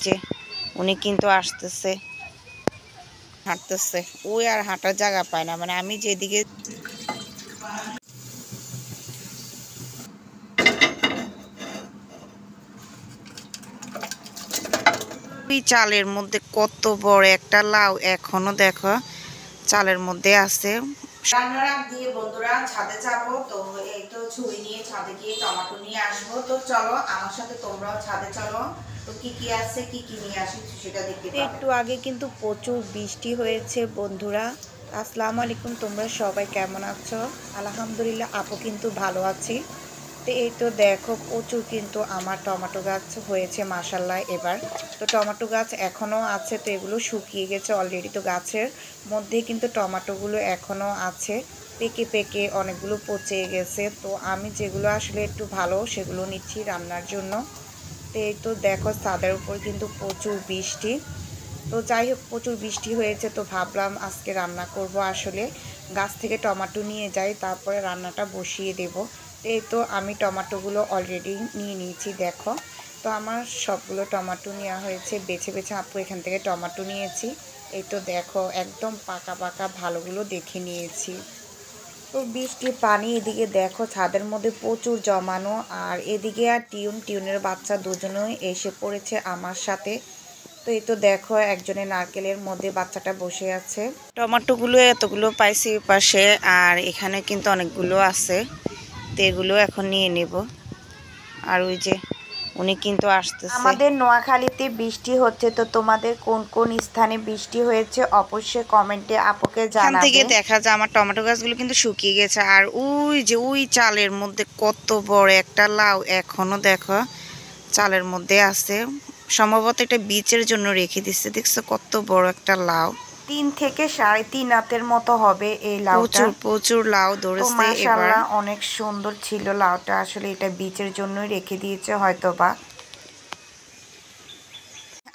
যে উনি কিন্তু আসতেছে, হাঁটতেছে। ওই আর হাঁটার জায়গা পায় না, মানে আমি যেদিকে চালের মধ্যে কত বড় একটা লাউ এখনো দেখো চালের মধ্যে আছে। রান্নার দিয়ে বন্ধুরা ছাদে যাবো, তো এই তো ছুরি নিয়ে ছাদে গিয়ে টমেটো নিয়ে আসবো। তো চলো আমার সাথে তোমরাও ছাদে চলো, তো কি কি আছে কি কি নিয়ে আসি সেটা দেখতে পাবে। একটু আগে কিন্তু প্রচুর বৃষ্টি হয়েছে বন্ধুরা। আসসালামু আলাইকুম, তোমরা সবাই কেমন আছো? আলহামদুলিল্লাহ আপু কিন্তু ভালো আছি। তো এই তো দেখো প্রচুর কিন্তু আমার টমেটো গাছ হয়েছে মাশাআল্লাহ এবার। তো টমেটো গাছ এখনও আছে, তো এগুলো শুকিয়ে গেছে অলরেডি। তো গাছের মধ্যে কিন্তু টমেটোগুলো এখনও আছে, পেকে পেকে অনেকগুলো পচে গেছে। তো আমি যেগুলো আসলে একটু ভালো সেগুলো নিচ্ছি রান্নার জন্য। তো এই তো দেখো ছাদের উপর কিন্তু প্রচুর বৃষ্টি। তো যাই হোক প্রচুর বৃষ্টি হয়েছে, তো ভাবলাম আজকে রান্না করব। আসলে গাছ থেকে টমেটো নিয়ে যাই, তারপরে রান্নাটা বসিয়ে দেব। এই তো আমি টমেটোগুলো অলরেডি নিয়ে নিয়েছি দেখো। তো আমার সবগুলো টমেটো নেওয়া হয়েছে, বেছে বেছে আপু এখান থেকে টমেটো নিয়েছি। এই তো দেখো একদম পাকা পাকা ভালোগুলো দেখে নিয়েছি। তো বৃষ্টির পানি এদিকে দেখো ছাদের মধ্যে প্রচুর জমানো, আর এদিকে আর টিউনের বাচ্চা দুজনেই এসে পড়েছে আমার সাথে। তো এই তো দেখো একজনের নারকেলের মধ্যে বাচ্চাটা বসে আছে। টমেটোগুলো এতগুলো পাইছি পাশে, আর এখানে কিন্তু অনেকগুলো আছে, তো এগুলো এখন নিয়ে নেব। আর ওই যে উনি কিন্তু আসতেছে। আমাদের নোয়াখালীতে বৃষ্টি হচ্ছে, তো তোমাদের কোন কোন স্থানে বৃষ্টি হয়েছে অবশ্যই কমেন্টে আপুকে জানাবে। এখান থেকে দেখা যায় আমার টমেটো গাছগুলো কিন্তু শুকিয়ে গেছে, আর ওই যে ওই চালের মধ্যে কত বড় একটা লাউ এখনো দেখো চালের মধ্যে আছে। সম্ভবত এটা বীজের জন্য রেখে দিচ্ছে, দেখছো কত বড় একটা লাউ। 3 থেকে 3.5 হাতের মতো হবে এই লাউটা। প্রচুর প্রচুর লাউ ধরেছে মাশাআল্লাহ, অনেক সুন্দর ছিল লাউটা। আসলে এটা বীজের জন্যই রেখে দিয়েছে হয়তোবা।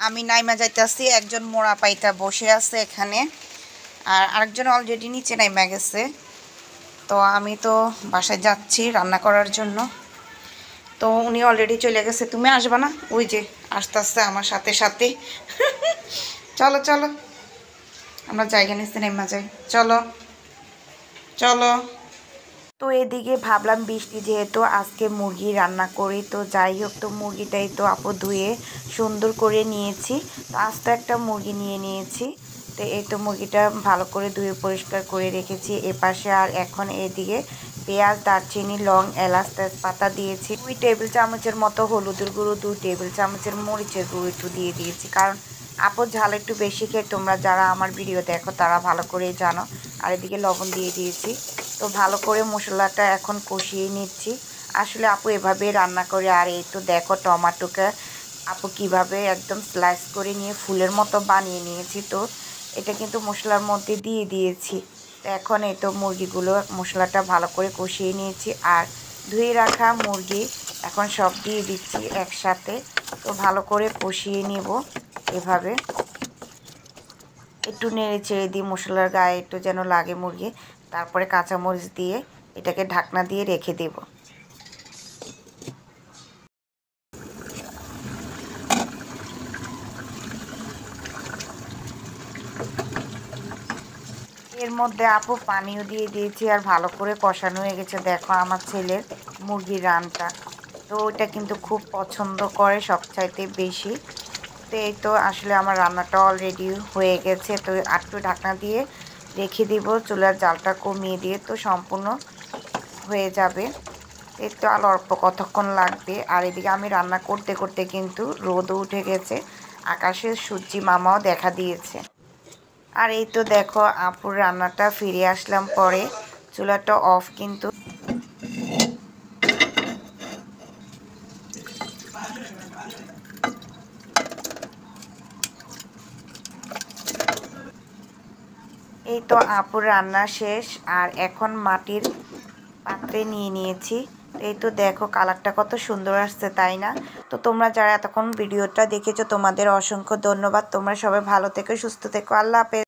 আমি নাইমা যাইতেছি, একজন মোড়া পাইতা বসে আছে এখানে, আর আরেকজন অলরেডি নিচে নাইমা গেছে। তো আমি তো বাসায় যাচ্ছি রান্না করার জন্য। তো উনি অলরেডি চলে গেছে। তুমি আসবা না? ওই যে আস্তে আস্তে আমার সাথে সাথে চলো চলো আমরা জায়গা নিচ্ছি নেমা যাই, চলো চলো। তো এদিকে ভাবলাম বৃষ্টি যেহেতু আজকে মুরগি রান্না করি, তো যাই হোক তো মুরগিটাই তো আপু ধুয়ে সুন্দর করে নিয়েছি। তো আস্ত একটা মুরগি নিয়ে নিয়েছি। তো এই তো মুরগিটা ভালো করে ধুয়ে পরিষ্কার করে রেখেছি এপাশে। আর এখন এদিকে পেঁয়াজ, দারচিনি, লং, এলাচ, তেজপাতা দিয়েছি। 2 টেবিল চামচের মতো হলুদের গুঁড়ো, 2 টেবিল চামচের মরিচের গুঁড়ো একটু দিয়ে দিয়েছি, কারণ আপু ঝাল একটু বেশি খেয়ে, তোমরা যারা আমার ভিডিও দেখো তারা ভালো করেই জানো। আর এদিকে লবণ দিয়ে দিয়েছি। তো ভালো করে মশলাটা এখন কষিয়ে নিচ্ছি। আসলে আপু এভাবে রান্না করে। আর এই তো দেখো টমেটোকে আপু কিভাবে একদম স্লাইস করে নিয়ে ফুলের মতো বানিয়ে নিয়েছি। তো এটা কিন্তু মশলার মধ্যে দিয়ে দিয়েছি। তো এখন এই তো মুরগিগুলো মশলাটা ভালো করে কষিয়ে নিয়েছি, আর ধুয়ে রাখা মুরগি এখন সব দিয়ে দিচ্ছি একসাথে। তো ভালো করে কষিয়ে নিব এভাবে, একটু নেড়ে চেড়ে দিই মশলার গায়ে একটু যেন লাগে মুরগি। তারপরে কাঁচামরিচ দিয়ে এটাকে ঢাকনা দিয়ে রেখে দেব। এর মধ্যে আপু পানিও দিয়ে দিয়েছি, আর ভালো করে কষানো হয়ে গেছে। দেখো আমার ছেলের মুরগির রানটা, তো ওইটা কিন্তু খুব পছন্দ করে সবচাইতে বেশি। তো এই তো আসলে আমার রান্নাটা অলরেডি হয়ে গেছে। তো একটু ঢাকনা দিয়ে রেখে দিব, চুলার জালটা কমিয়ে দিয়ে তো সম্পূর্ণ হয়ে যাবে। এর তো আর অল্প কতক্ষণ লাগবে। আর এদিকে আমি রান্না করতে করতে কিন্তু রোদও উঠে গেছে, আকাশের সূর্যি মামাও দেখা দিয়েছে। আর এই তো দেখো আপুর রান্নাটা ফিরে আসলাম পরে, চুলাটা অফ কিন্তু। এই তো আপুর রান্না শেষ, আর এখন মাটির পাত্রে নিয়ে নিয়েছি। এই তো দেখো কালারটা কত সুন্দর আসছে, তাই না? তো তোমরা যারা এতক্ষণ ভিডিওটা দেখেছো তোমাদের অসংখ্য ধন্যবাদ। তোমরা সবাই ভালো থেকো, সুস্থ থেকো, আল্লাহ হাফেজ।